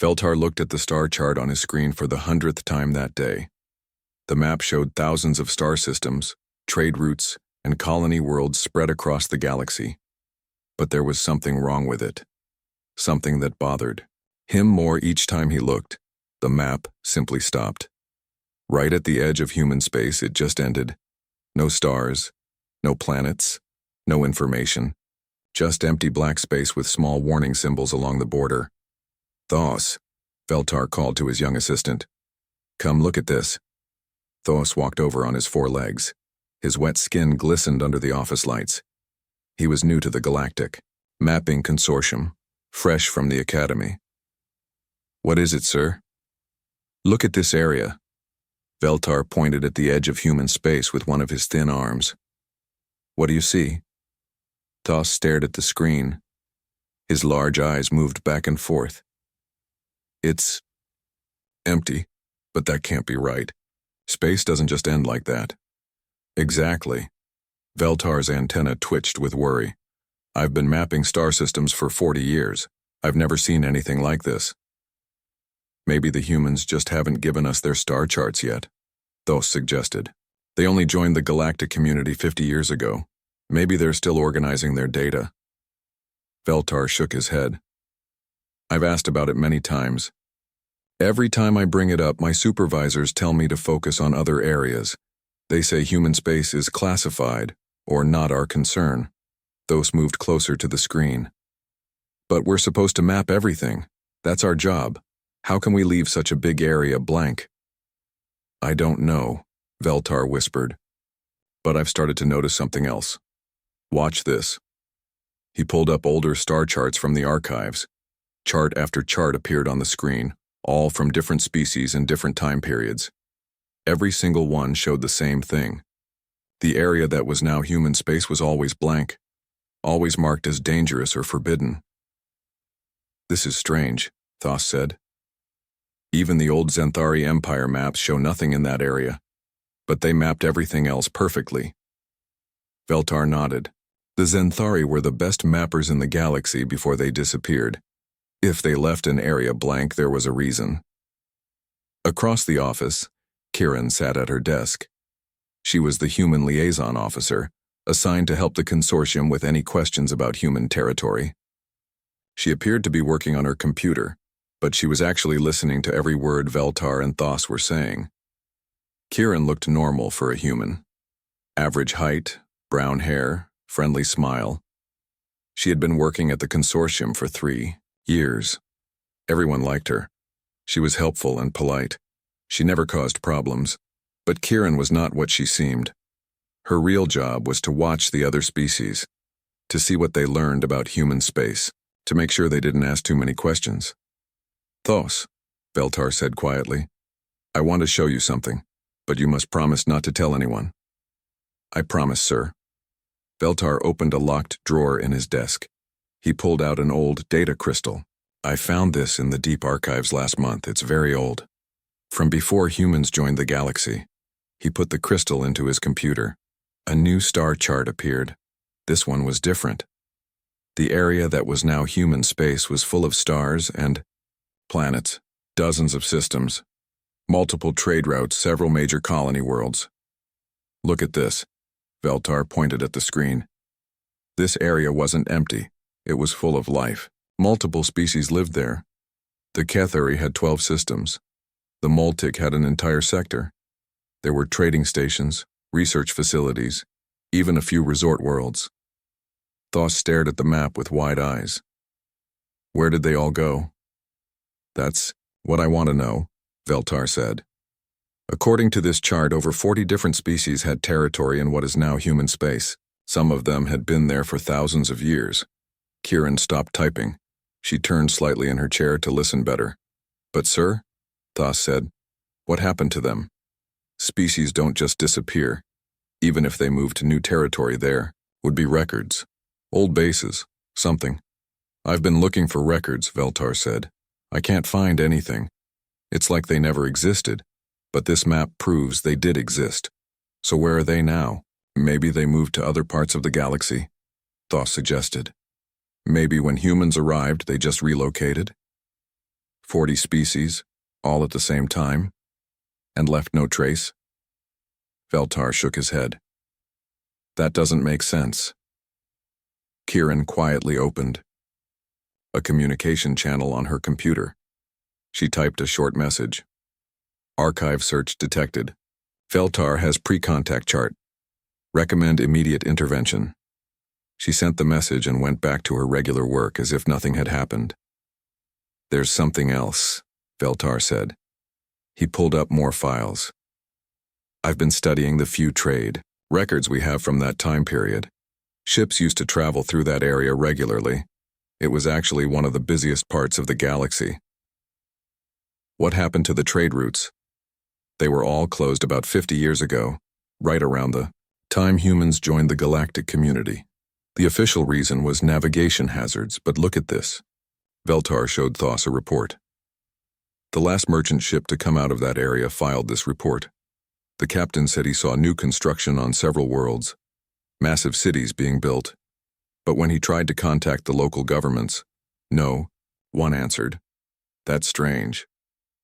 Veltar looked at the star chart on his screen for the 100th time that day. The map showed thousands of star systems, trade routes, and colony worlds spread across the galaxy. But there was something wrong with it. Something that bothered him more each time he looked. The map simply stopped. Right at the edge of human space, it just ended. No stars, no planets, no information. Just empty black space with small warning symbols along the border. "Thos," Veltar called to his young assistant. "Come look at this." Thos walked over on his 4 legs. His wet skin glistened under the office lights. He was new to the Galactic Mapping Consortium, fresh from the Academy. "What is it, sir?" "Look at this area." Veltar pointed at the edge of human space with one of his thin arms. "What do you see?" Thos stared at the screen. His large eyes moved back and forth. "It's empty, but that can't be right. Space doesn't just end like that." "Exactly." Veltar's antenna twitched with worry. "I've been mapping star systems for 40 years. I've never seen anything like this." "Maybe the humans just haven't given us their star charts yet," Thos suggested. "They only joined the galactic community 50 years ago. Maybe they're still organizing their data." Veltar shook his head. "I've asked about it many times. Every time I bring it up, my supervisors tell me to focus on other areas. They say human space is classified, or not our concern." Thos moved closer to the screen. "But we're supposed to map everything. That's our job. How can we leave such a big area blank?" "I don't know," Veltar whispered. "But I've started to notice something else. Watch this." He pulled up older star charts from the archives. Chart after chart appeared on the screen, all from different species and different time periods. Every single one showed the same thing. The area that was now human space was always blank, always marked as dangerous or forbidden. "This is strange," Thos said. "Even the old Zenthari Empire maps show nothing in that area, but they mapped everything else perfectly." Veltar nodded. The Zenthari were the best mappers in the galaxy before they disappeared. If they left an area blank, there was a reason. Across the office, Kiran sat at her desk. She was the human liaison officer, assigned to help the consortium with any questions about human territory. She appeared to be working on her computer, but she was actually listening to every word Veltar and Thos were saying. Kiran looked normal for a human. Average height, brown hair, friendly smile. She had been working at the consortium for 3 years. Everyone liked her. She was helpful and polite. She never caused problems. But Kiran was not what she seemed. Her real job was to watch the other species, to see what they learned about human space, to make sure they didn't ask too many questions. "Thos," Veltar said quietly, "I want to show you something, but you must promise not to tell anyone." "I promise, sir." Veltar opened a locked drawer in his desk. He pulled out an old data crystal. "I found this in the deep archives last month. It's very old. From before humans joined the galaxy." He put the crystal into his computer. A new star chart appeared. This one was different. The area that was now human space was full of stars and planets, dozens of systems, multiple trade routes, several major colony worlds. "Look at this." Veltar pointed at the screen. This area wasn't empty. It was full of life. Multiple species lived there. The Kethari had 12 systems. The Moltic had an entire sector. There were trading stations, research facilities, even a few resort worlds. Thos stared at the map with wide eyes. "Where did they all go?" "That's what I want to know," Veltar said. "According to this chart, over 40 different species had territory in what is now human space. Some of them had been there for thousands of years." Kiran stopped typing. She turned slightly in her chair to listen better. "But sir," Thos said, "what happened to them? Species don't just disappear. Even if they move to new territory, there would be records. Old bases, something." "I've been looking for records," Veltar said. "I can't find anything. It's like they never existed, but this map proves they did exist. So where are they now? Maybe they moved to other parts of the galaxy," Thos suggested. "Maybe when humans arrived, they just relocated?" 40 species, all at the same time, and left no trace? Veltar shook his head. That doesn't make sense. Kieran quietly opened a communication channel on her computer. She typed a short message. Archive search detected. Veltar has pre-contact chart. Recommend immediate intervention. She sent the message and went back to her regular work as if nothing had happened. There's something else, Veltar said. He pulled up more files. I've been studying the few trade records we have from that time period. Ships used to travel through that area regularly. It was actually one of the busiest parts of the galaxy. What happened to the trade routes? They were all closed about 50 years ago, right around the time humans joined the galactic community. The official reason was navigation hazards, but look at this. Veltar showed Thos a report. The last merchant ship to come out of that area filed this report. The captain said he saw new construction on several worlds, massive cities being built. But when he tried to contact the local governments, no, one answered. That's strange,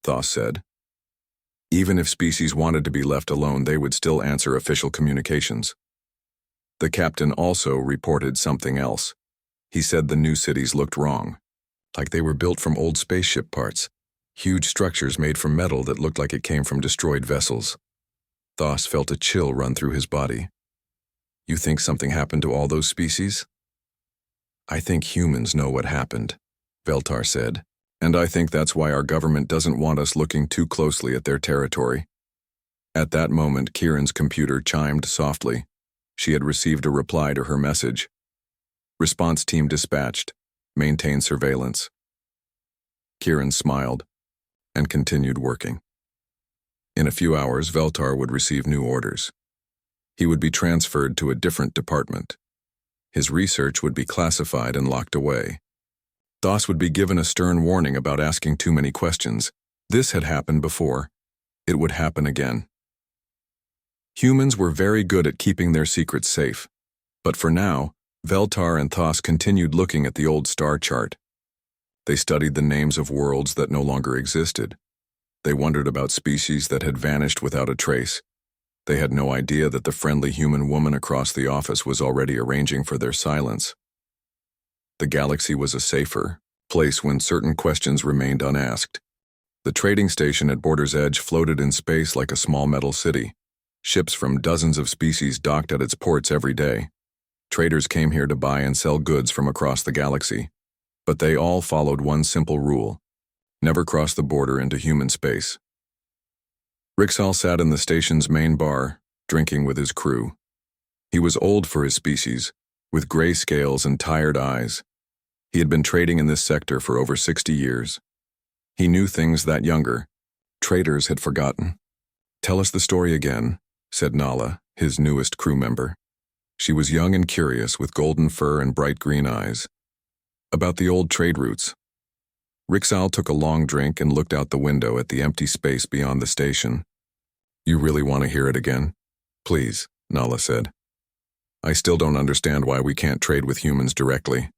Thos said. Even if species wanted to be left alone, they would still answer official communications. The captain also reported something else. He said the new cities looked wrong, like they were built from old spaceship parts, huge structures made from metal that looked like it came from destroyed vessels. Thos felt a chill run through his body. You think something happened to all those species? I think humans know what happened, Veltar said. And I think that's why our government doesn't want us looking too closely at their territory. At that moment, Kieran's computer chimed softly. She had received a reply to her message. Response team dispatched. Maintain surveillance. Kieran smiled and continued working. In a few hours, Veltar would receive new orders. He would be transferred to a different department. His research would be classified and locked away. Thos would be given a stern warning about asking too many questions. This had happened before. It would happen again. Humans were very good at keeping their secrets safe. But for now, Veltar and Thos continued looking at the old star chart. They studied the names of worlds that no longer existed. They wondered about species that had vanished without a trace. They had no idea that the friendly human woman across the office was already arranging for their silence. The galaxy was a safer place when certain questions remained unasked. The trading station at Border's Edge floated in space like a small metal city. Ships from dozens of species docked at its ports every day. Traders came here to buy and sell goods from across the galaxy. But they all followed one simple rule: never cross the border into human space. Rixal sat in the station's main bar, drinking with his crew. He was old for his species, with gray scales and tired eyes. He had been trading in this sector for over 60 years. He knew things that younger traders had forgotten. Tell us the story again, said Nala, his newest crew member. She was young and curious, with golden fur and bright green eyes. About the old trade routes. Rixal took a long drink and looked out the window at the empty space beyond the station. You really want to hear it again? Please, Nala said. I still don't understand why we can't trade with humans directly.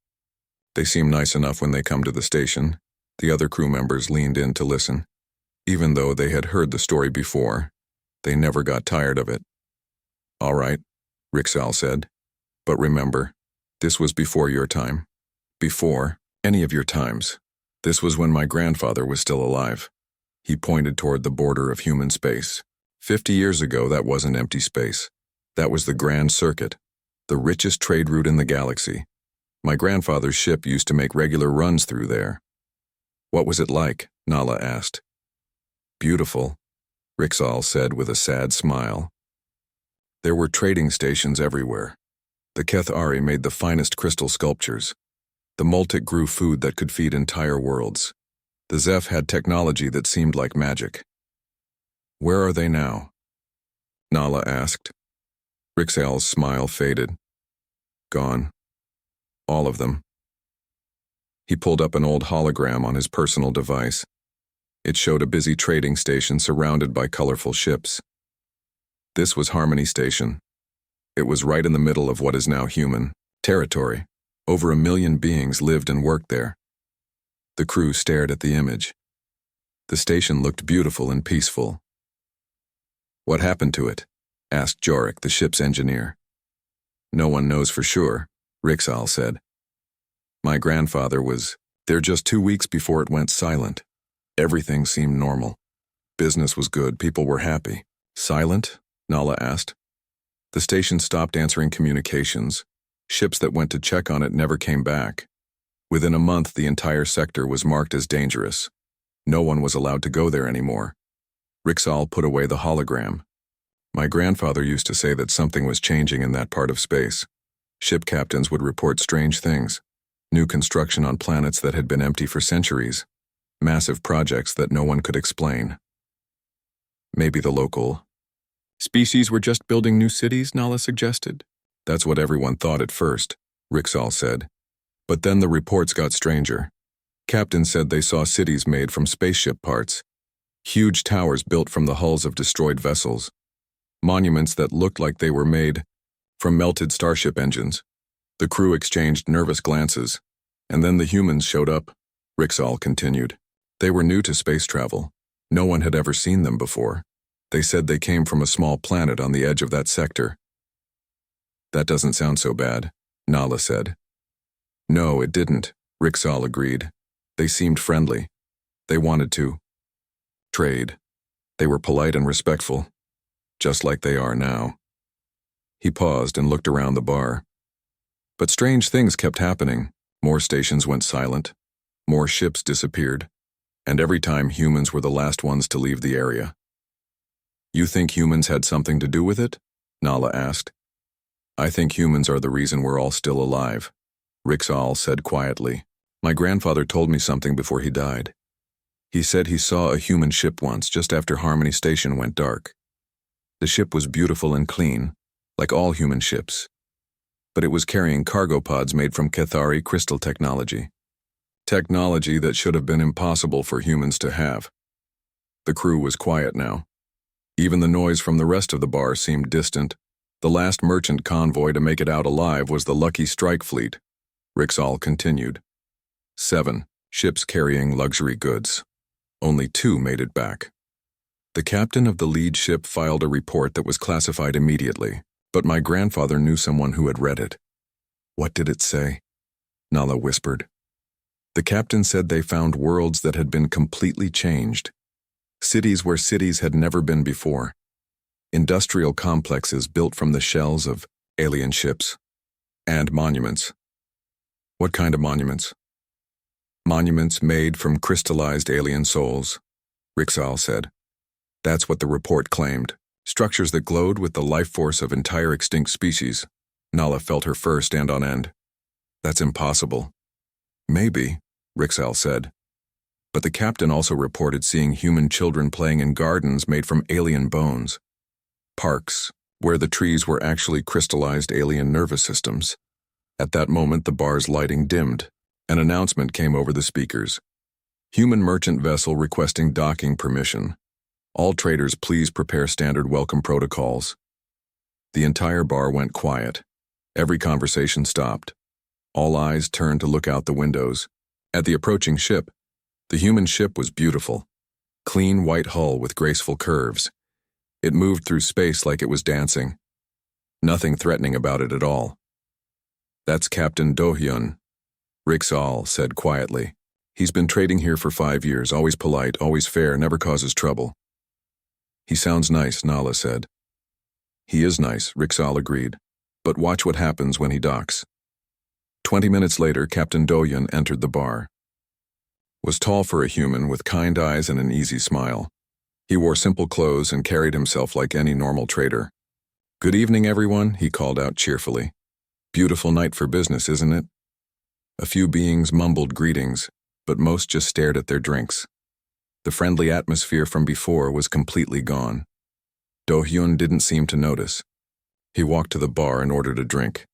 They seem nice enough when they come to the station. The other crew members leaned in to listen. Even though they had heard the story before, they never got tired of it. All right, Rixal said. But remember, this was before your time. Before any of your times. This was when my grandfather was still alive. He pointed toward the border of human space. 50 years ago, that wasn't empty space. That was the Grand Circuit, the richest trade route in the galaxy. My grandfather's ship used to make regular runs through there. What was it like? Nala asked. Beautiful, Rixal said with a sad smile. There were trading stations everywhere. The Kethari made the finest crystal sculptures. The Multic grew food that could feed entire worlds. The Zeph had technology that seemed like magic. Where are they now? Nala asked. Rixal's smile faded. Gone. All of them. He pulled up an old hologram on his personal device. It showed a busy trading station surrounded by colorful ships. This was Harmony Station. It was right in the middle of what is now human territory. Over 1 million beings lived and worked there. The crew stared at the image. The station looked beautiful and peaceful. "What happened to it?" asked Jorik, the ship's engineer. "No one knows for sure," Rixal said. "My grandfather was there just 2 weeks before it went silent. Everything seemed normal. Business was good, people were happy." "Silent?" Nala asked. The station stopped answering communications. Ships that went to check on it never came back. Within a month, the entire sector was marked as dangerous. No one was allowed to go there anymore. Rixal put away the hologram. "My grandfather used to say that something was changing in that part of space. Ship captains would report strange things. New construction on planets that had been empty for centuries. Massive projects that no one could explain." "Maybe the local species were just building new cities," Nala suggested. "That's what everyone thought at first," Rixal said. "But then the reports got stranger. Captains said they saw cities made from spaceship parts. Huge towers built from the hulls of destroyed vessels. Monuments that looked like they were made from melted starship engines. The crew exchanged nervous glances. And then the humans showed up," Rixal continued. "They were new to space travel. No one had ever seen them before. They said they came from a small planet on the edge of that sector." "That doesn't sound so bad," Nala said. "No, it didn't," Rixal agreed. "They seemed friendly. They wanted to trade. They were polite and respectful, just like they are now." He paused and looked around the bar. But strange things kept happening. More stations went silent. More ships disappeared. And every time, humans were the last ones to leave the area. "You think humans had something to do with it?" Nala asked. "I think humans are the reason we're all still alive," Rixal said quietly. "My grandfather told me something before he died. He said he saw a human ship once just after Harmony Station went dark. The ship was beautiful and clean, like all human ships. But it was carrying cargo pods made from Cathari crystal technology. Technology that should have been impossible for humans to have." The crew was quiet now. Even the noise from the rest of the bar seemed distant. The last merchant convoy to make it out alive was the Lucky Strike fleet. Rixal continued. 7 ships carrying luxury goods. Only 2 made it back. The captain of the lead ship filed a report that was classified immediately, but my grandfather knew someone who had read it. "What did it say?" Nala whispered. "The captain said they found worlds that had been completely changed. Cities where cities had never been before. Industrial complexes built from the shells of alien ships. And monuments." "What kind of monuments?" "Monuments made from crystallized alien souls," Rixal said. "That's what the report claimed. Structures that glowed with the life force of entire extinct species." Nala felt her fur stand on end. "That's impossible." "Maybe," Rixal said. But the captain also reported seeing human children playing in gardens made from alien bones. Parks, where the trees were actually crystallized alien nervous systems. At that moment, the bar's lighting dimmed. An announcement came over the speakers. "Human merchant vessel requesting docking permission. All traders please prepare standard welcome protocols." The entire bar went quiet. Every conversation stopped. All eyes turned to look out the windows. At the approaching ship, the human ship was beautiful. Clean white hull with graceful curves. It moved through space like it was dancing. Nothing threatening about it at all. "That's Captain Do-hyun," Rixal said quietly. "He's been trading here for 5 years, always polite, always fair, never causes trouble." "He sounds nice," Nala said. "He is nice," Rixal agreed. "But watch what happens when he docks." 20 minutes later, Captain Do-hyun entered the bar. Was tall for a human with kind eyes and an easy smile. He wore simple clothes and carried himself like any normal trader. "Good evening, everyone," he called out cheerfully. "Beautiful night for business, isn't it?" A few beings mumbled greetings, but most just stared at their drinks. The friendly atmosphere from before was completely gone. Do-hyun didn't seem to notice. He walked to the bar and ordered a drink.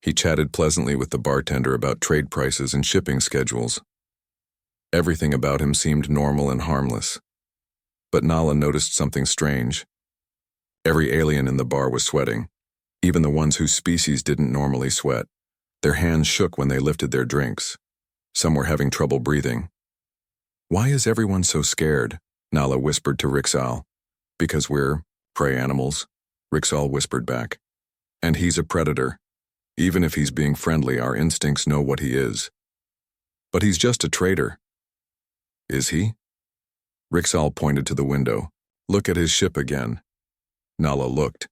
He chatted pleasantly with the bartender about trade prices and shipping schedules. Everything about him seemed normal and harmless. But Nala noticed something strange. Every alien in the bar was sweating, even the ones whose species didn't normally sweat. Their hands shook when they lifted their drinks. Some were having trouble breathing. Why is everyone so scared? Nala whispered to Rixal. Because we're prey animals, Rixal whispered back. And he's a predator. Even if he's being friendly, our instincts know what he is. But he's just a traitor. Is he? Rixal pointed to the window. Look at his ship again. Nala looked.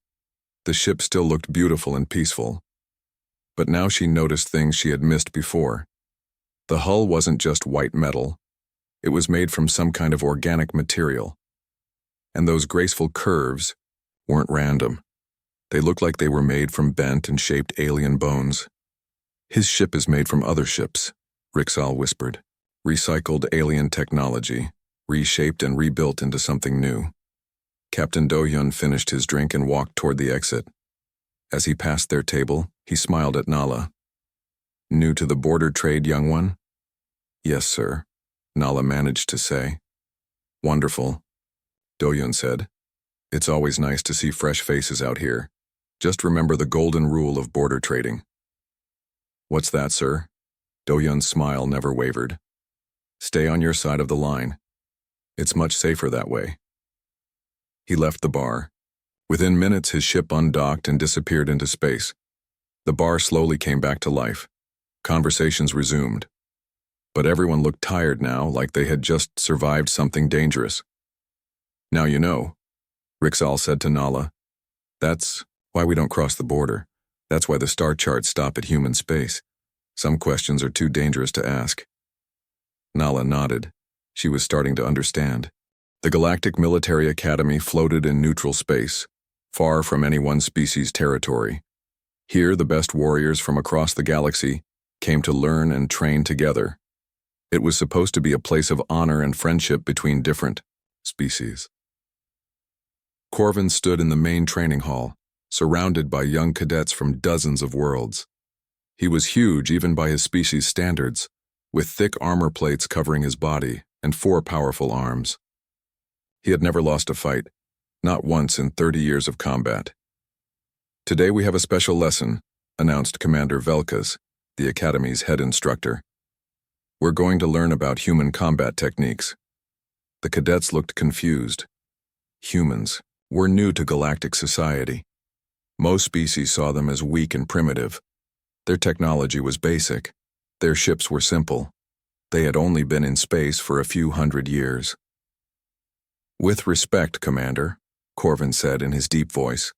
The ship still looked beautiful and peaceful. But now she noticed things she had missed before. The hull wasn't just white metal. It was made from some kind of organic material. And those graceful curves weren't random. They looked like they were made from bent and shaped alien bones. His ship is made from other ships, Rixal whispered. Recycled alien technology, reshaped and rebuilt into something new. Captain Do-hyun finished his drink and walked toward the exit. As he passed their table, he smiled at Nala. New to the border trade, young one? Yes, sir, Nala managed to say. Wonderful, Do-hyun said. It's always nice to see fresh faces out here. Just remember the golden rule of border trading. What's that, sir? Do-hyun's smile never wavered. Stay on your side of the line. It's much safer that way. He left the bar. Within minutes, his ship undocked and disappeared into space. The bar slowly came back to life. Conversations resumed. But everyone looked tired now, like they had just survived something dangerous. Now you know, Rixal said to Nala. That's why we don't cross the border. That's why the star charts stop at human space. Some questions are too dangerous to ask. Nala nodded. She was starting to understand. The Galactic Military Academy floated in neutral space, far from any one species' territory. Here, the best warriors from across the galaxy came to learn and train together. It was supposed to be a place of honor and friendship between different species. Corvin stood in the main training hall, surrounded by young cadets from dozens of worlds. He was huge even by his species' standards, with thick armor plates covering his body and 4 powerful arms. He had never lost a fight, not once in 30 years of combat. Today we have a special lesson, announced Commander Velkas, the Academy's head instructor. We're going to learn about human combat techniques. The cadets looked confused. Humans were new to galactic society. Most species saw them as weak and primitive. Their technology was basic. Their ships were simple. They had only been in space for a few hundred years. With respect, Commander, Corvin said in his deep voice.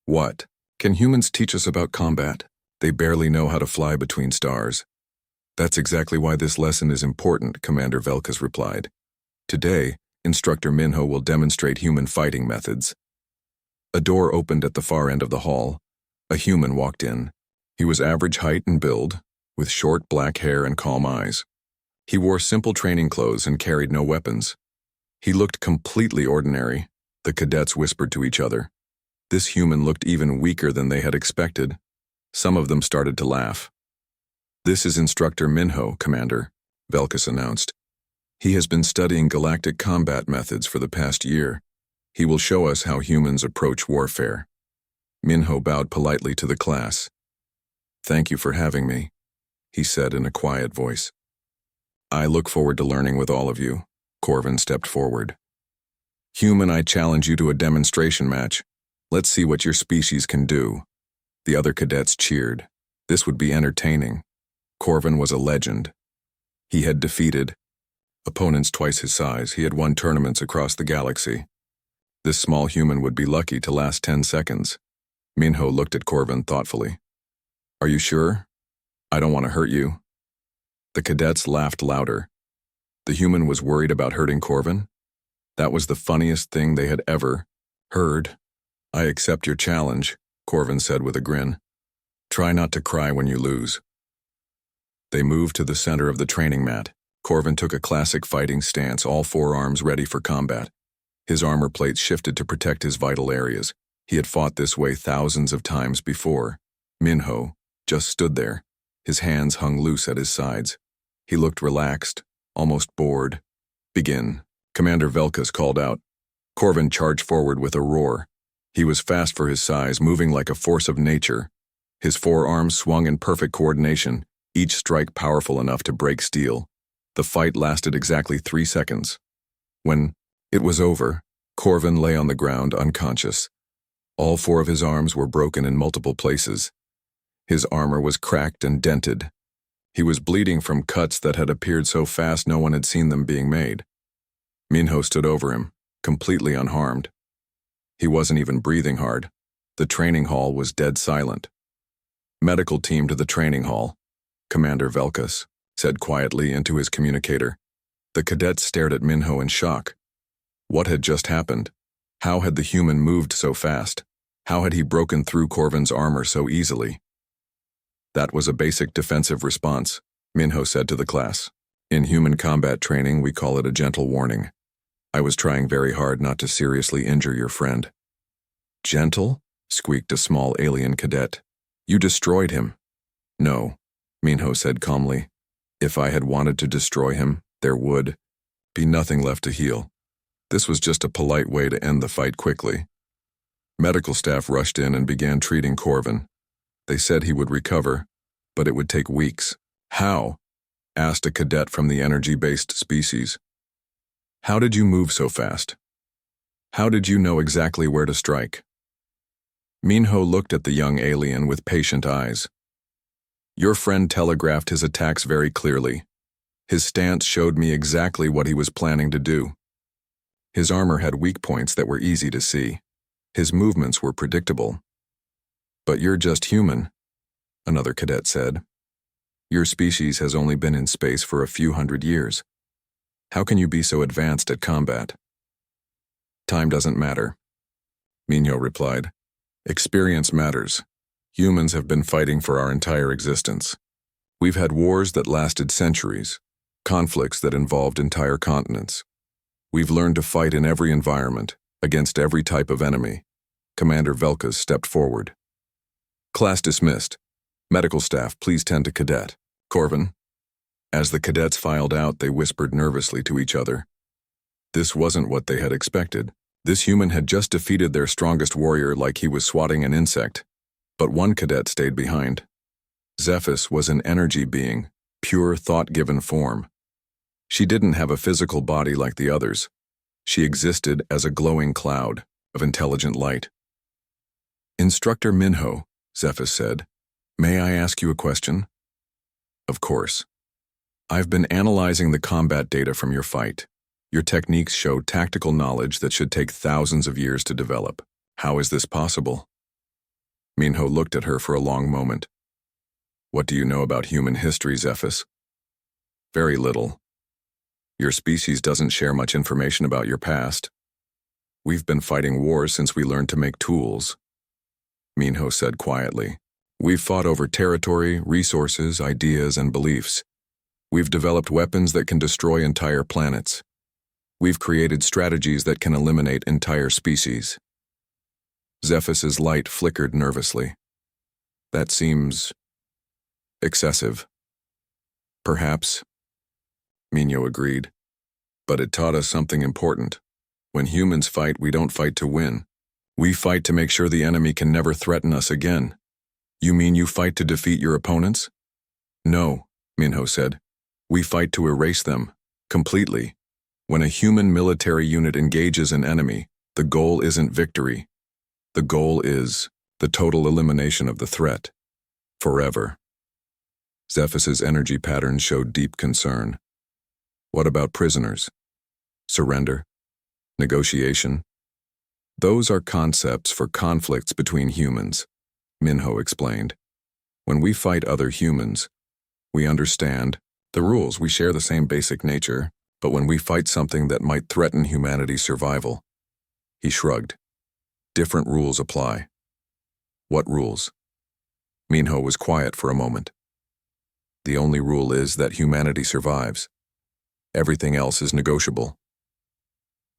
What? Can humans teach us about combat? They barely know how to fly between stars. That's exactly why this lesson is important, Commander Velkas replied. Today, Instructor Minho will demonstrate human fighting methods. A door opened at the far end of the hall. A human walked in. He was average height and build, with short black hair and calm eyes. He wore simple training clothes and carried no weapons. He looked completely ordinary, the cadets whispered to each other. This human looked even weaker than they had expected. Some of them started to laugh. This is Instructor Minho, Commander, Velkas announced. He has been studying galactic combat methods for the past year. He will show us how humans approach warfare. Minho bowed politely to the class. Thank you for having me, he said in a quiet voice. I look forward to learning with all of you. Corvin stepped forward. Human, I challenge you to a demonstration match. Let's see what your species can do. The other cadets cheered. This would be entertaining. Corvin was a legend. He had defeated opponents twice his size. He had won tournaments across the galaxy. This small human would be lucky to last 10 seconds. Minho looked at Corvin thoughtfully. Are you sure? I don't want to hurt you. The cadets laughed louder. The human was worried about hurting Corvin? That was the funniest thing they had ever heard. I accept your challenge, Corvin said with a grin. Try not to cry when you lose. They moved to the center of the training mat. Corvin took a classic fighting stance, all 4 arms ready for combat. His armor plates shifted to protect his vital areas. He had fought this way thousands of times before. Minho just stood there. His hands hung loose at his sides. He looked relaxed, almost bored. Begin, Commander Velkas called out. Corvin charged forward with a roar. He was fast for his size, moving like a force of nature. His 4 arms swung in perfect coordination, each strike powerful enough to break steel. The fight lasted exactly 3 seconds. When it was over, Corvin lay on the ground unconscious. All 4 of his arms were broken in multiple places. His armor was cracked and dented. He was bleeding from cuts that had appeared so fast no one had seen them being made. Minho stood over him, completely unharmed. He wasn't even breathing hard. The training hall was dead silent. "Medical team to the training hall," Commander Velkas said quietly into his communicator. The cadets stared at Minho in shock. What had just happened? How had the human moved so fast? How had he broken through Corvin's armor so easily? "That was a basic defensive response," Minho said to the class. "In human combat training, we call it a gentle warning. I was trying very hard not to seriously injure your friend." "Gentle?" squeaked a small alien cadet. "You destroyed him." "No," Minho said calmly. "If I had wanted to destroy him, there would be nothing left to heal. This was just a polite way to end the fight quickly." Medical staff rushed in and began treating Corvin. They said he would recover, but it would take weeks. "How?" asked a cadet from the energy-based species. "How did you move so fast? How did you know exactly where to strike?" Minho looked at the young alien with patient eyes. "Your friend telegraphed his attacks very clearly. His stance showed me exactly what he was planning to do. His armor had weak points that were easy to see. His movements were predictable." "But you're just human," another cadet said. "Your species has only been in space for a few hundred years. How can you be so advanced at combat?" "Time doesn't matter," Minho replied. "Experience matters. Humans have been fighting for our entire existence. We've had wars that lasted centuries, conflicts that involved entire continents. We've learned to fight in every environment, against every type of enemy." Commander Velkas stepped forward. "Class dismissed. Medical staff, please tend to Cadet Corvin." As the cadets filed out, they whispered nervously to each other. This wasn't what they had expected. This human had just defeated their strongest warrior like he was swatting an insect. But one cadet stayed behind. Zephys was an energy being, pure thought-given form. She didn't have a physical body like the others. She existed as a glowing cloud of intelligent light. "Instructor Minho," Zephys said, "may I ask you a question?" "Of course." "I've been analyzing the combat data from your fight. Your techniques show tactical knowledge that should take thousands of years to develop. How is this possible?" Minho looked at her for a long moment. "What do you know about human history, Zephys?" "Very little. Your species doesn't share much information about your past. We've been fighting wars since we learned to make tools," Minho said quietly. "We've fought over territory, resources, ideas, and beliefs. We've developed weapons that can destroy entire planets. We've created strategies that can eliminate entire species." Zephys's light flickered nervously. "That seems excessive." "Perhaps," Minho agreed. "But it taught us something important. When humans fight, we don't fight to win. We fight to make sure the enemy can never threaten us again." "You mean you fight to defeat your opponents?" "No," Minho said. "We fight to erase them, completely. When a human military unit engages an enemy, the goal isn't victory. The goal is the total elimination of the threat. Forever." Zephys's energy patterns showed deep concern. "What about prisoners? Surrender? Negotiation?" "Those are concepts for conflicts between humans," Minho explained. "When we fight other humans, we understand the rules. We share the same basic nature, but when we fight something that might threaten humanity's survival," he shrugged, "different rules apply." "What rules?" Minho was quiet for a moment. "The only rule is that humanity survives. Everything else is negotiable."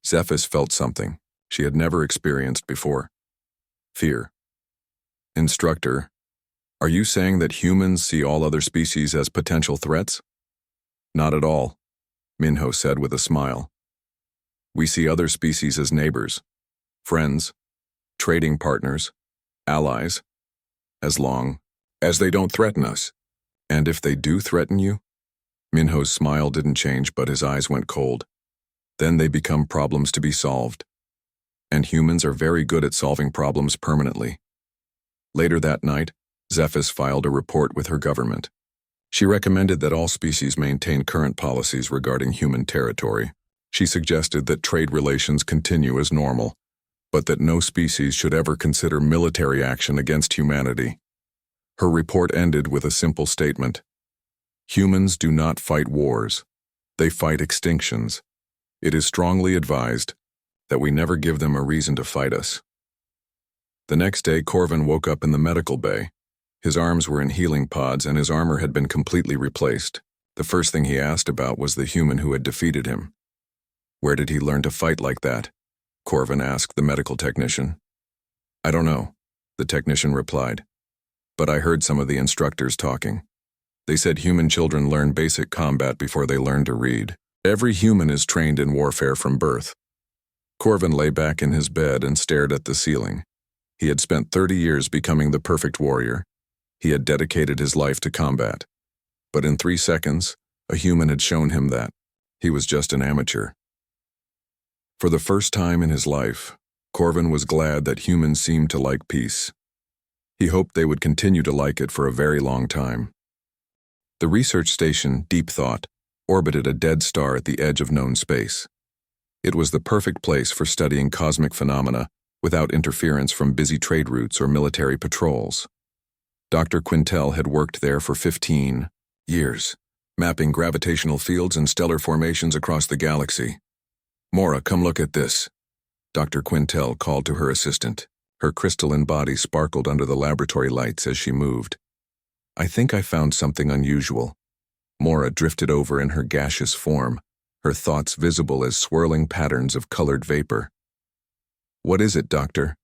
Zephys felt something she had never experienced before. Fear. "Instructor, are you saying that humans see all other species as potential threats?" "Not at all," Minho said with a smile. "We see other species as neighbors, friends, trading partners, allies, as long as they don't threaten us." "And if they do threaten you?" Minho's smile didn't change, but his eyes went cold. Then they become problems to be solved. And humans are very good at solving problems permanently. Later that night, Zephys filed a report with her government. She recommended that all species maintain current policies regarding human territory. She suggested that trade relations continue as normal, but that no species should ever consider military action against humanity. Her report ended with a simple statement: humans do not fight wars, they fight extinctions. It is strongly advised that we never give them a reason to fight us. The next day, Corvin woke up in the medical bay. His arms were in healing pods and his armor had been completely replaced. The first thing he asked about was the human who had defeated him. Where did he learn to fight like that? Corvin asked the medical technician. I don't know, the technician replied. But I heard some of the instructors talking. They said human children learn basic combat before they learn to read. Every human is trained in warfare from birth. Corvin lay back in his bed and stared at the ceiling. He had spent 30 years becoming the perfect warrior. He had dedicated his life to combat. But in 3 seconds, a human had shown him that he was just an amateur. For the first time in his life, Corvin was glad that humans seemed to like peace. He hoped they would continue to like it for a very long time. The research station, Deep Thought, orbited a dead star at the edge of known space. It was the perfect place for studying cosmic phenomena without interference from busy trade routes or military patrols. Dr. Quintel had worked there for 15 years, mapping gravitational fields and stellar formations across the galaxy. Mora, come look at this, Dr. Quintel called to her assistant. Her crystalline body sparkled under the laboratory lights as she moved. I think I found something unusual. Mora drifted over in her gaseous form, her thoughts visible as swirling patterns of colored vapor. What is it, Doctor?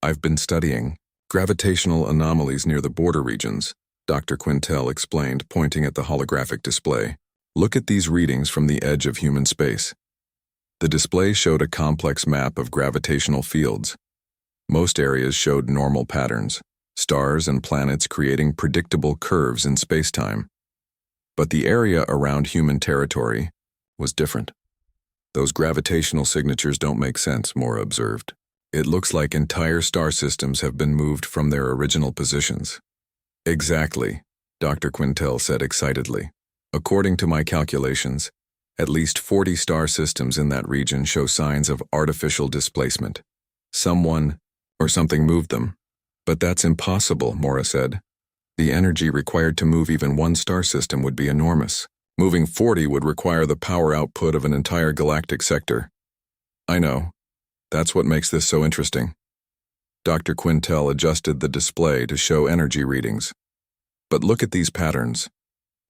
I've been studying gravitational anomalies near the border regions, Dr. Quintel explained, pointing at the holographic display. Look at these readings from the edge of human space. The display showed a complex map of gravitational fields. Most areas showed normal patterns, stars and planets creating predictable curves in spacetime. But the area around human territory was different. Those gravitational signatures don't make sense, Mora observed. It looks like entire star systems have been moved from their original positions. Exactly, Dr. Quintel said excitedly. According to my calculations, at least 40 star systems in that region show signs of artificial displacement. Someone or something moved them. But that's impossible, Mora said. The energy required to move even one star system would be enormous. Moving 40 would require the power output of an entire galactic sector. I know. That's what makes this so interesting. Dr. Quintel adjusted the display to show energy readings. But look at these patterns.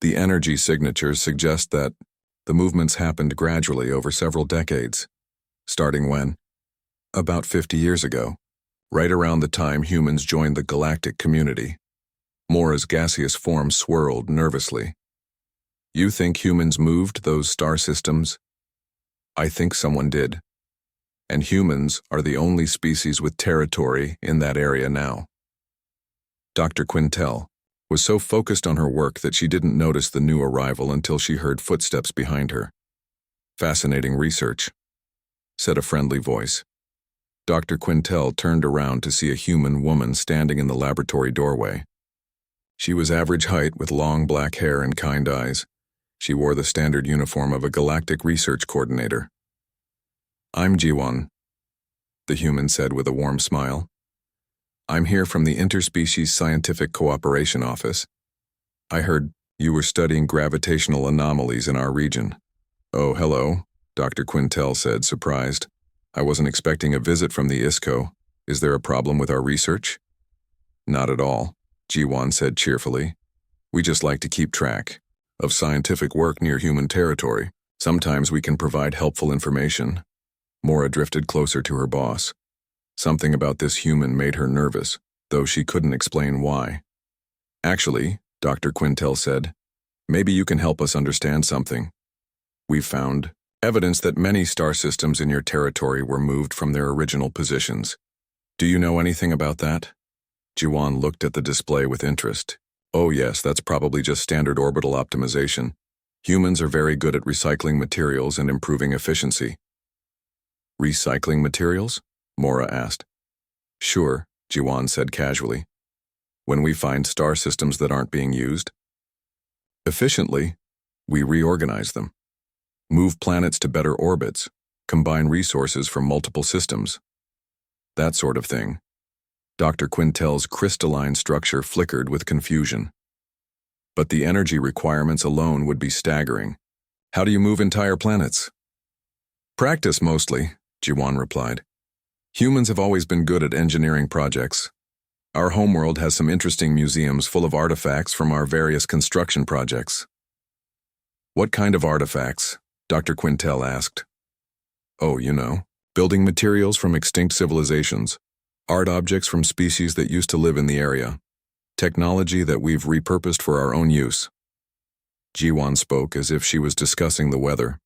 The energy signatures suggest that the movements happened gradually over several decades. Starting when? About 50 years ago, right around the time humans joined the galactic community. Mora's gaseous form swirled nervously. You think humans moved those star systems? I think someone did. And humans are the only species with territory in that area now. Dr. Quintel was so focused on her work that she didn't notice the new arrival until she heard footsteps behind her. Fascinating research, said a friendly voice. Dr. Quintel turned around to see a human woman standing in the laboratory doorway. She was average height with long black hair and kind eyes. She wore the standard uniform of a galactic research coordinator. I'm Jiwon, the human said with a warm smile. I'm here from the Interspecies Scientific Cooperation Office. I heard you were studying gravitational anomalies in our region. Oh, hello, Dr. Quintel said, surprised. I wasn't expecting a visit from the ISCO. Is there a problem with our research? Not at all, Jiwon said cheerfully. We just like to keep track of scientific work near human territory. Sometimes we can provide helpful information. Mora drifted closer to her boss. Something about this human made her nervous, though she couldn't explain why. Actually, Dr. Quintel said, maybe you can help us understand something. We've found evidence that many star systems in your territory were moved from their original positions. Do you know anything about that? Jiwon looked at the display with interest. Oh yes, that's probably just standard orbital optimization. Humans are very good at recycling materials and improving efficiency. Recycling materials? Mora asked. Sure, Jiwan said casually. When we find star systems that aren't being used efficiently, we reorganize them, move planets to better orbits, combine resources from multiple systems. That sort of thing. Dr. Quintel's crystalline structure flickered with confusion. But the energy requirements alone would be staggering. How do you move entire planets? Practice mostly, Jiwan replied. Humans have always been good at engineering projects. Our homeworld has some interesting museums full of artifacts from our various construction projects. What kind of artifacts? Dr. Quintel asked. Oh, building materials from extinct civilizations, art objects from species that used to live in the area, technology that we've repurposed for our own use. Jiwan spoke as if she was discussing the weather.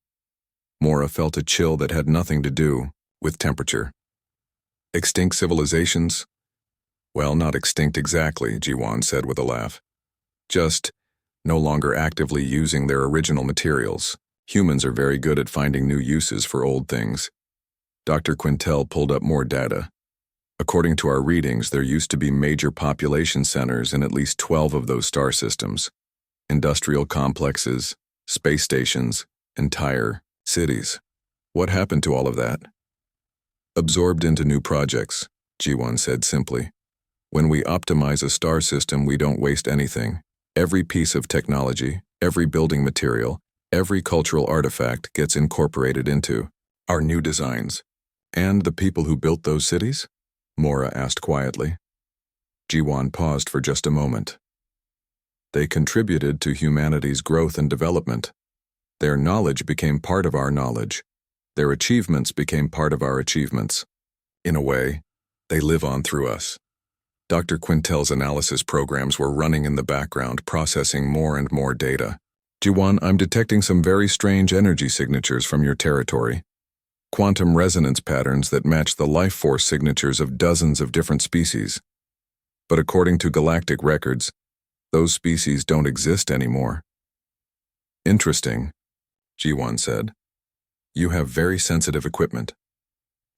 Mora felt a chill that had nothing to do with temperature. Extinct civilizations? Well, not extinct exactly, Jiwan said with a laugh. Just no longer actively using their original materials. Humans are very good at finding new uses for old things. Dr. Quintel pulled up more data. According to our readings, there used to be major population centers in at least 12 of those star systems. Industrial complexes, space stations, entire cities. What happened to all of that? Absorbed into new projects, Jiwan said simply. When we optimize a star system, we don't waste anything. Every piece of technology, every building material, every cultural artifact gets incorporated into our new designs. And the people who built those cities? Mora asked quietly. Jiwan paused for just a moment. They contributed to humanity's growth and development. Their knowledge became part of our knowledge. Their achievements became part of our achievements. In a way, they live on through us. Dr. Quintel's analysis programs were running in the background, processing more and more data. Jiwan, I'm detecting some very strange energy signatures from your territory. Quantum resonance patterns that match the life force signatures of dozens of different species. But according to galactic records, those species don't exist anymore. Interesting, Jiwan said. You have very sensitive equipment.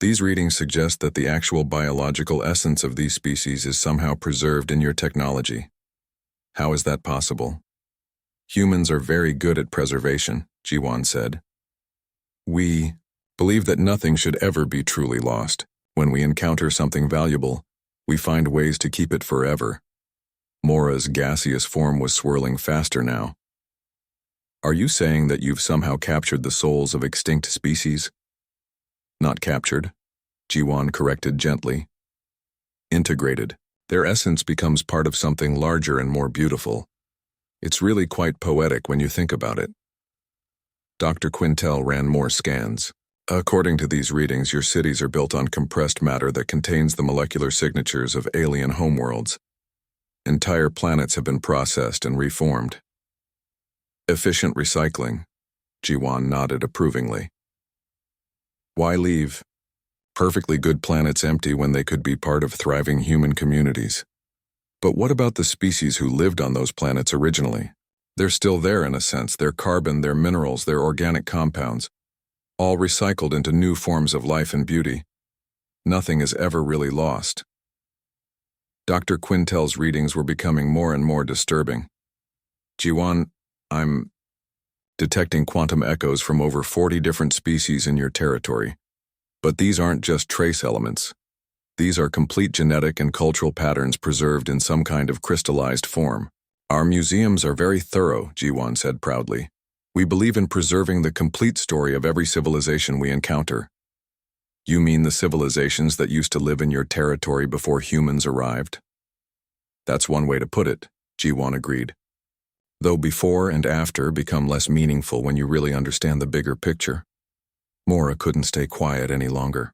These readings suggest that the actual biological essence of these species is somehow preserved in your technology. How is that possible? Humans are very good at preservation, Jiwan said. We believe that nothing should ever be truly lost. When we encounter something valuable, we find ways to keep it forever. Mora's gaseous form was swirling faster now. Are you saying that you've somehow captured the souls of extinct species? Not captured, Jiwan corrected gently. Integrated. Their essence becomes part of something larger and more beautiful. It's really quite poetic when you think about it. Dr. Quintel ran more scans. According to these readings, your cities are built on compressed matter that contains the molecular signatures of alien homeworlds. Entire planets have been processed and reformed. Efficient recycling, Jiwan nodded approvingly. Why leave perfectly good planets empty when they could be part of thriving human communities? But what about the species who lived on those planets originally? They're still there in a sense, their carbon, their minerals, their organic compounds, all recycled into new forms of life and beauty. Nothing is ever really lost. Dr. Quintel's readings were becoming more and more disturbing. Jiwan, I'm detecting quantum echoes from over 40 different species in your territory. But these aren't just trace elements. These are complete genetic and cultural patterns preserved in some kind of crystallized form. Our museums are very thorough, Jiwan said proudly. We believe in preserving the complete story of every civilization we encounter. You mean the civilizations that used to live in your territory before humans arrived? That's one way to put it, Jiwan agreed. Though before and after become less meaningful when you really understand the bigger picture. Mora couldn't stay quiet any longer.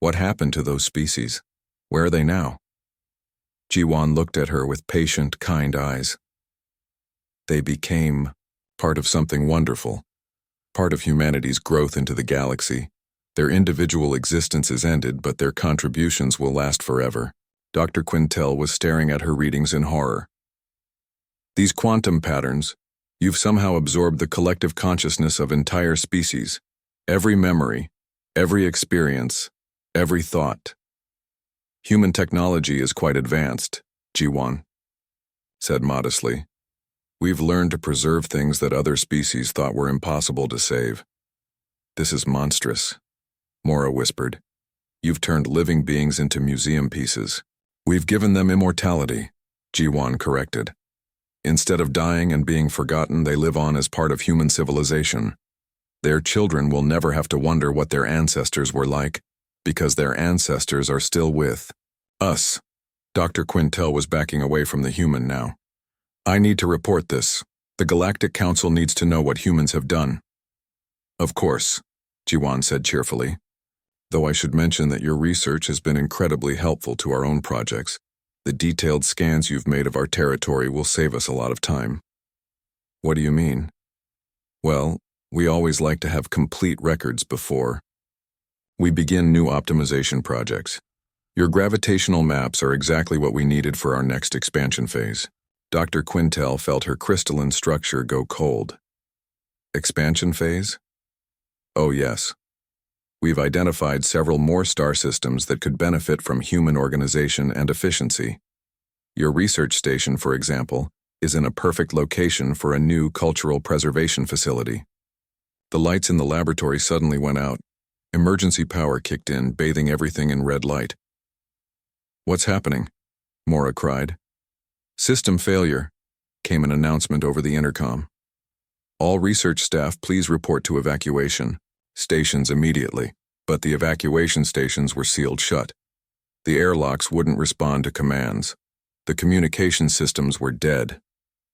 What happened to those species? Where are they now? Jiwan looked at her with patient, kind eyes. They became part of something wonderful, part of humanity's growth into the galaxy. Their individual existences ended, but their contributions will last forever. Dr. Quintel was staring at her readings in horror. These quantum patterns, You've somehow absorbed the collective consciousness of entire species, every memory, every experience, every thought. Human technology is quite advanced, Ji-won said modestly. We've learned to preserve things that other species thought were impossible to save. This is monstrous, Mora whispered. You've turned living beings into museum pieces. We've given them immortality, Ji-won corrected. Instead of dying and being forgotten, they live on as part of human civilization. Their children will never have to wonder what their ancestors were like, because their ancestors are still with us. Dr. Quintel was backing away from the human now. I need to report this. The Galactic Council needs to know what humans have done. Of course, Ji-won said cheerfully. Though I should mention that your research has been incredibly helpful to our own projects. The detailed scans you've made of our territory will save us a lot of time. What do you mean? Well, we always like to have complete records before we begin new optimization projects. Your gravitational maps are exactly what we needed for our next expansion phase. Dr. Quintel felt her crystalline structure go cold. Expansion phase? Oh yes. We've identified several more star systems that could benefit from human organization and efficiency. Your research station, for example, is in a perfect location for a new cultural preservation facility. The lights in the laboratory suddenly went out. Emergency power kicked in, bathing everything in red light. What's happening? Mora cried. System failure, came an announcement over the intercom. All research staff, please report to evacuation stations immediately, but the evacuation stations were sealed shut. The airlocks wouldn't respond to commands. The communication systems were dead.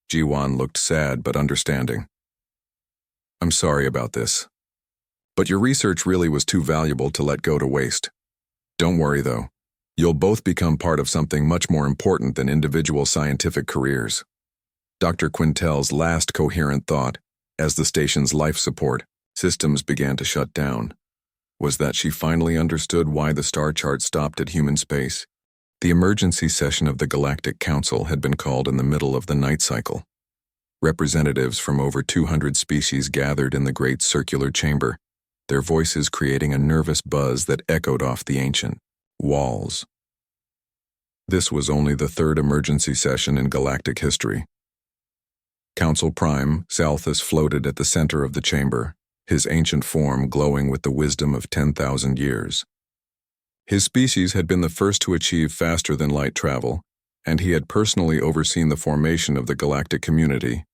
Ji-won looked sad but understanding. I'm sorry about this. But your research really was too valuable to let go to waste. Don't worry though. You'll both become part of something much more important than individual scientific careers. Dr. Quintel's last coherent thought, as the station's life support systems began to shut down, was that she finally understood why the star chart stopped at human space. The emergency session of the Galactic Council had been called in the middle of the night cycle. Representatives from over 200 species gathered in the great circular chamber, their voices creating a nervous buzz that echoed off the ancient walls. This was only the third emergency session in galactic history. Council Prime, Zalthus, floated at the center of the chamber, his ancient form glowing with the wisdom of 10,000 years. His species had been the first to achieve faster-than-light travel, and he had personally overseen the formation of the galactic community.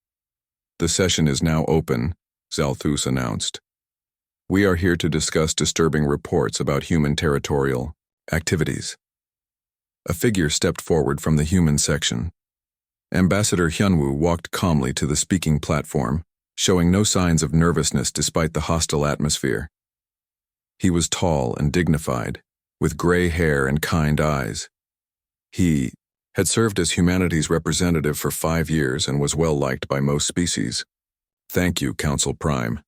The session is now open, Zalthus announced. We are here to discuss disturbing reports about human territorial activities. A figure stepped forward from the human section. Ambassador Hyunwoo walked calmly to the speaking platform, showing no signs of nervousness despite the hostile atmosphere. He was tall and dignified, with gray hair and kind eyes. He had served as humanity's representative for 5 years and was well liked by most species. Thank you, Council Prime,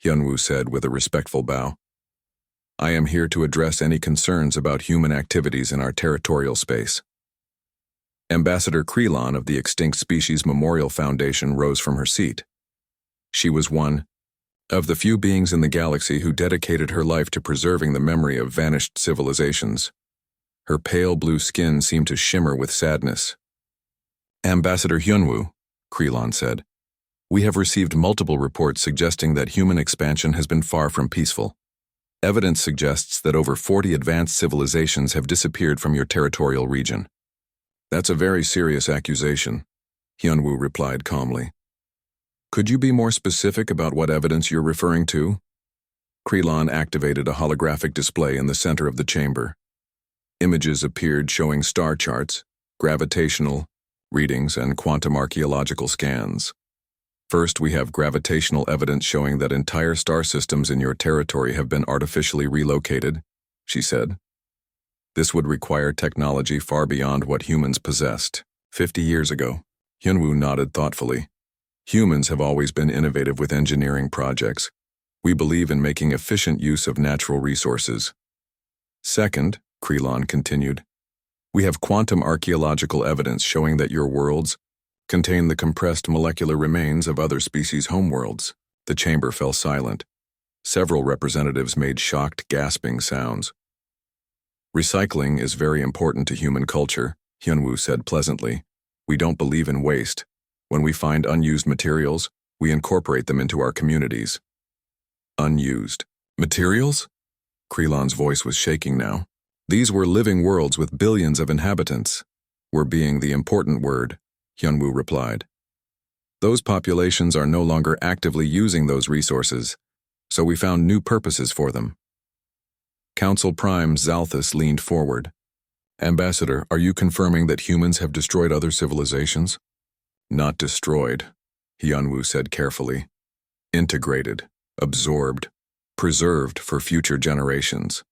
Hyunwoo said with a respectful bow. I am here to address any concerns about human activities in our territorial space. Ambassador Krelon of the Extinct Species Memorial Foundation rose from her seat. She was one of the few beings in the galaxy who dedicated her life to preserving the memory of vanished civilizations. Her pale blue skin seemed to shimmer with sadness. Ambassador Hyunwoo, Krelon said, we have received multiple reports suggesting that human expansion has been far from peaceful. Evidence suggests that over 40 advanced civilizations have disappeared from your territorial region. That's a very serious accusation, Hyunwoo replied calmly. Could you be more specific about what evidence you're referring to? Krelon activated a holographic display in the center of the chamber. Images appeared showing star charts, gravitational readings, and quantum archaeological scans. First, we have gravitational evidence showing that entire star systems in your territory have been artificially relocated, she said. This would require technology far beyond what humans possessed 50 years ago. Hyunwoo nodded thoughtfully. Humans have always been innovative with engineering projects. We believe in making efficient use of natural resources. Second, Krelon continued, we have quantum archaeological evidence showing that your worlds contain the compressed molecular remains of other species' homeworlds. The chamber fell silent. Several representatives made shocked, gasping sounds. Recycling is very important to human culture, Hyunwoo said pleasantly. We don't believe in waste. When we find unused materials, we incorporate them into our communities. Unused materials? Krelon's voice was shaking now. These were living worlds with billions of inhabitants. Were being the important word, Hyunwoo replied. Those populations are no longer actively using those resources, so we found new purposes for them. Council Prime Zalthus leaned forward. Ambassador, are you confirming that humans have destroyed other civilizations? Not destroyed, Hyunwoo said carefully. Integrated, absorbed, preserved for future generations.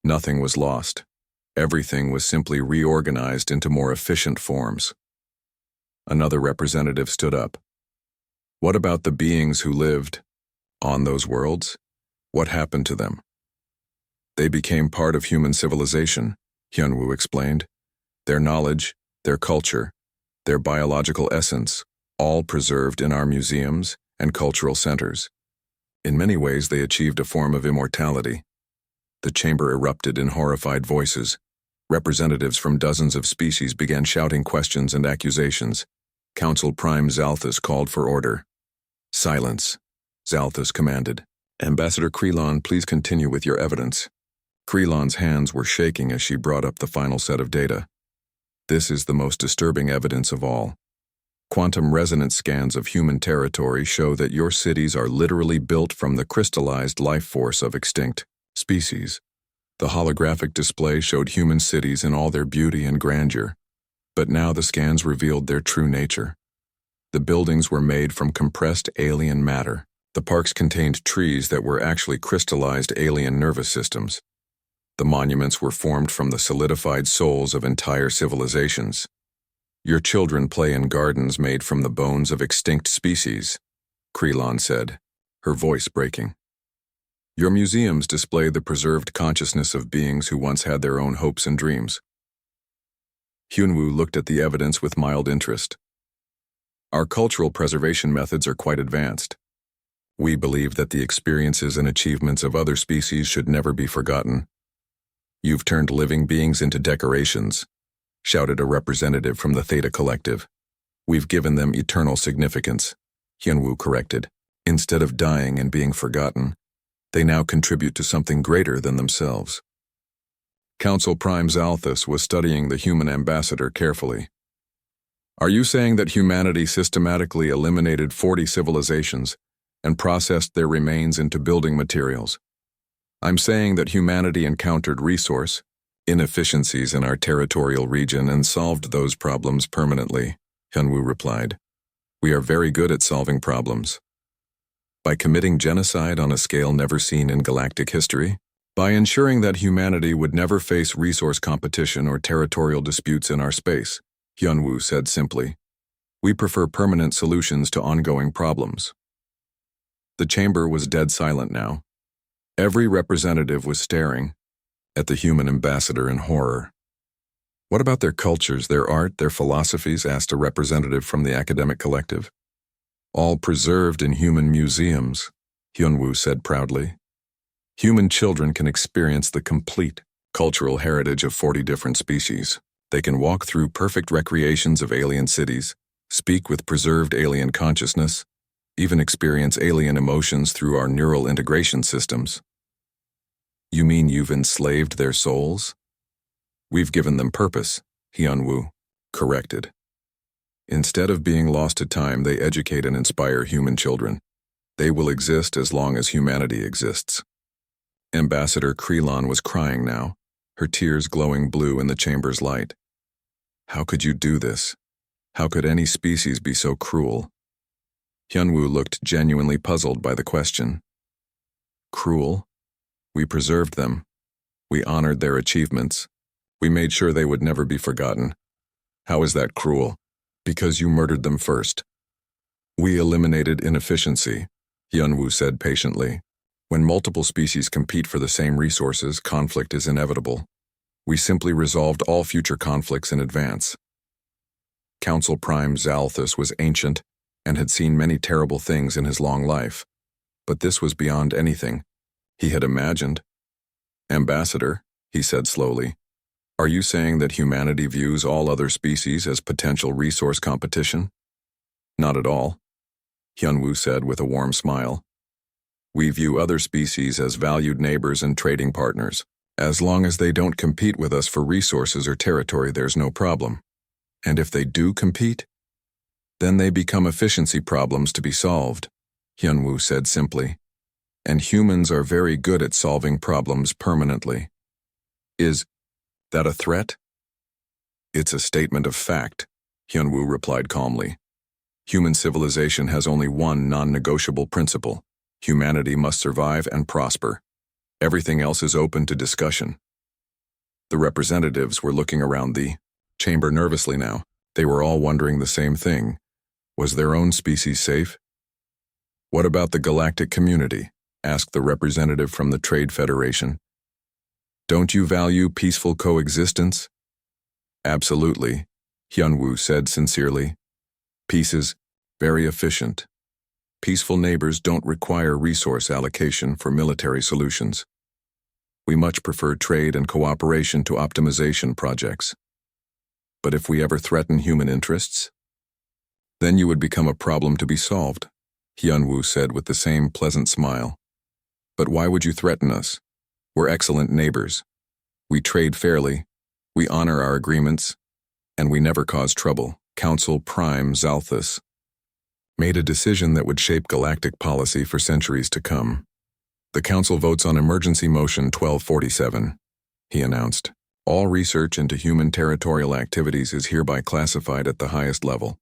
Nothing was lost. Everything was simply reorganized into more efficient forms. Another representative stood up. What about the beings who lived on those worlds? What happened to them? They became part of human civilization, Hyunwoo explained. Their knowledge, their culture, their biological essence, all preserved in our museums and cultural centers. In many ways, they achieved a form of immortality. The chamber erupted in horrified voices. Representatives from dozens of species began shouting questions and accusations. Council Prime Zalthus called for order. Silence, Zalthus commanded. Ambassador Krelon, please continue with your evidence. Krelon's hands were shaking as she brought up the final set of data. This is the most disturbing evidence of all. Quantum resonance scans of human territory show that your cities are literally built from the crystallized life force of extinct species. The holographic display showed human cities in all their beauty and grandeur, but now the scans revealed their true nature. The buildings were made from compressed alien matter. The parks contained trees that were actually crystallized alien nervous systems. The monuments were formed from the solidified souls of entire civilizations. Your children play in gardens made from the bones of extinct species, Krelon said, her voice breaking. Your museums display the preserved consciousness of beings who once had their own hopes and dreams. Hyunwoo looked at the evidence with mild interest. Our cultural preservation methods are quite advanced. We believe that the experiences and achievements of other species should never be forgotten. You've turned living beings into decorations, shouted a representative from the Theta Collective. We've given them eternal significance, Hyunwoo corrected. Instead of dying and being forgotten, they now contribute to something greater than themselves. Council Prime Zalthus was studying the human ambassador carefully. Are you saying that humanity systematically eliminated 40 civilizations and processed their remains into building materials? I'm saying that humanity encountered resource inefficiencies in our territorial region and solved those problems permanently, Hyunwoo replied. We are very good at solving problems. By committing genocide on a scale never seen in galactic history, by ensuring that humanity would never face resource competition or territorial disputes in our space, Hyunwoo said simply. We prefer permanent solutions to ongoing problems. The chamber was dead silent now. Every representative was staring at the human ambassador in horror. What about their cultures, their art, their philosophies? Asked a representative from the academic collective. All preserved in human museums, Hyunwoo said proudly. Human children can experience the complete cultural heritage of 40 different species. They can walk through perfect recreations of alien cities, speak with preserved alien consciousness, even experience alien emotions through our neural integration systems. You mean you've enslaved their souls? We've given them purpose, Hyunwoo corrected. Instead of being lost to time, they educate and inspire human children. They will exist as long as humanity exists. Ambassador Krelon was crying now, her tears glowing blue in the chamber's light. How could you do this? How could any species be so cruel? Hyunwoo looked genuinely puzzled by the question. Cruel? We preserved them. We honored their achievements. We made sure they would never be forgotten. How is that cruel? Because you murdered them first. We eliminated inefficiency, Hyunwoo said patiently. When multiple species compete for the same resources, conflict is inevitable. We simply resolved all future conflicts in advance. Council Prime Zalthus was ancient and had seen many terrible things in his long life, but this was beyond anything he had imagined. "Ambassador," he said slowly, "are you saying that humanity views all other species as potential resource competition?" "Not at all," Hyunwoo said with a warm smile. "We view other species as valued neighbors and trading partners. As long as they don't compete with us for resources or territory, there's no problem. And if they do compete, then they become efficiency problems to be solved," Hyunwoo said simply. "And humans are very good at solving problems permanently." "Is that a threat?" "It's a statement of fact," Hyunwoo replied calmly. "Human civilization has only one non-negotiable principle. Humanity must survive and prosper. Everything else is open to discussion." The representatives were looking around the chamber nervously now. They were all wondering the same thing. Was their own species safe? "What about the galactic community?" asked the representative from the Trade Federation. "Don't you value peaceful coexistence?" "Absolutely," Hyunwoo said sincerely. "Peace is very efficient. Peaceful neighbors don't require resource allocation for military solutions. We much prefer trade and cooperation to optimization projects. But if we ever threaten human interests, then you would become a problem to be solved," Hyunwoo said with the same pleasant smile. "But why would you threaten us? We're excellent neighbors. We trade fairly, we honor our agreements, and we never cause trouble." Council Prime Zalthus made a decision that would shape galactic policy for centuries to come. "The Council votes on Emergency Motion 1247, he announced. "All research into human territorial activities is hereby classified at the highest level.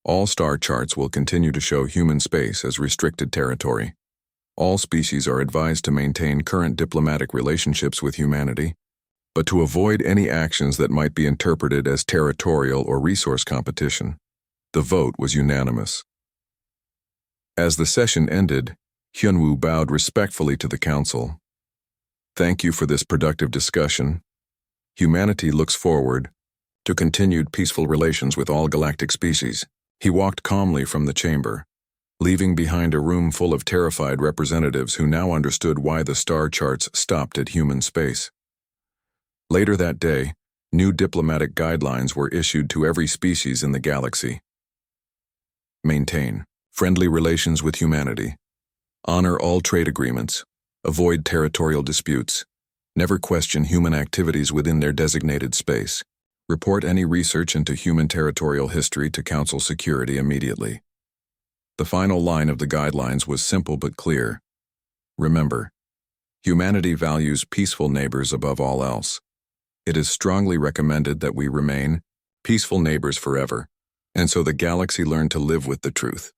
All star charts will continue to show human space as restricted territory. All species are advised to maintain current diplomatic relationships with humanity, but to avoid any actions that might be interpreted as territorial or resource competition." The vote was unanimous. As the session ended, Hyunwoo bowed respectfully to the council. "Thank you for this productive discussion. Humanity looks forward to continued peaceful relations with all galactic species." He walked calmly from the chamber, leaving behind a room full of terrified representatives who now understood why the star charts stopped at human space. Later that day, new diplomatic guidelines were issued to every species in the galaxy. Maintain friendly relations with humanity. Honor all trade agreements. Avoid territorial disputes. Never question human activities within their designated space. Report any research into human territorial history to Council Security immediately. The final line of the guidelines was simple but clear. Remember, humanity values peaceful neighbors above all else. It is strongly recommended that we remain peaceful neighbors forever, and so the galaxy learn to live with the truth.